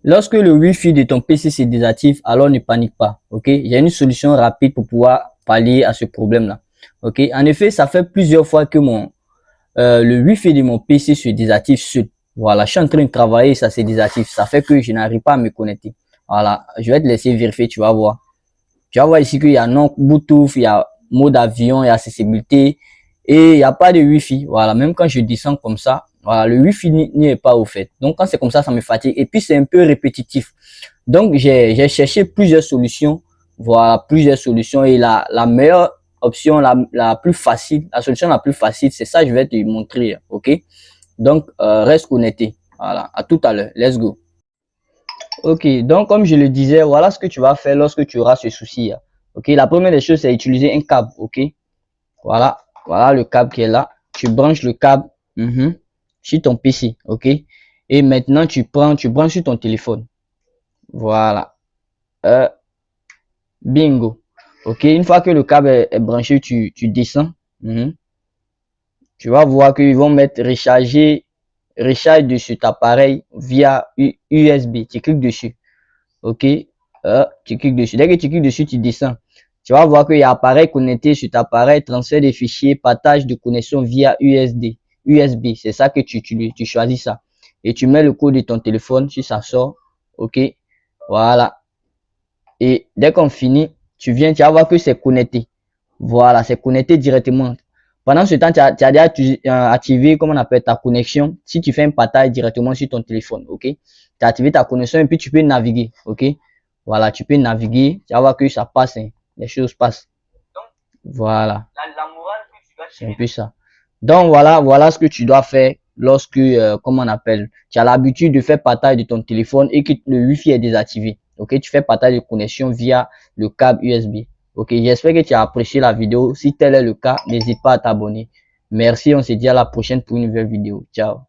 Lorsque le Wi-Fi de ton PC se désactive, alors ne panique pas, ok? J'ai une solution rapide pour pouvoir pallier à ce problème-là, ok? En effet, ça fait plusieurs fois que le Wi-Fi de mon PC se désactive seul. Voilà, je suis en train de travailler, ça se désactive. Ça fait que je n'arrive pas à me connecter. Voilà, je vais te laisser vérifier, tu vas voir. Tu vas voir ici qu'il y a non Bluetooth, il y a mode avion, il y a accessibilité et il n'y a pas de Wi-Fi. Voilà, même quand je descends comme ça, voilà, le Wi-Fi n'y est pas au fait. Donc quand c'est comme ça me fatigue et puis c'est un peu répétitif. Donc j'ai cherché plusieurs solutions, voilà, plusieurs solutions et la meilleure option, la plus facile, la solution la plus facile, c'est ça, je vais te montrer, ok? Donc reste connecté. Voilà, à tout à l'heure. Let's go. Ok, donc comme je le disais, voilà ce que tu vas faire lorsque tu auras ce souci. Ok, la première des choses, c'est utiliser un câble. Ok, voilà le câble qui est là. Tu branches le câble sur ton PC. Ok, et maintenant tu branches sur ton téléphone. Voilà, bingo. Ok, une fois que le câble est branché, tu descends. Tu vas voir qu'ils vont mettre recharge de cet appareil via USB. Tu cliques dessus. Ok, tu cliques dessus. Dès que tu cliques dessus, tu descends. Tu vas voir qu'il y a appareil connecté sur cet appareil, transfert des fichiers, partage de connexion via USB. C'est ça que tu choisis ça. Et tu mets le code de ton téléphone si ça sort. Ok, voilà. Et dès qu'on finit, tu vas voir que c'est connecté. Voilà, c'est connecté directement. Pendant ce temps, tu as déjà activé, comment on appelle, ta connexion. Si tu fais un partage directement sur ton téléphone, ok? Tu as activé ta connexion et puis tu peux naviguer, ok? Voilà, tu peux naviguer. Tu vas voir que ça passe, hein, les choses passent. Voilà. C'est un peu ça. Donc voilà ce que tu dois faire lorsque, comment on appelle, tu as l'habitude de faire partage de ton téléphone et que le Wi-Fi est désactivé. Ok, tu fais partage de connexion via le câble USB. Ok, j'espère que tu as apprécié la vidéo. Si tel est le cas, n'hésite pas à t'abonner. Merci, on se dit à la prochaine pour une nouvelle vidéo. Ciao.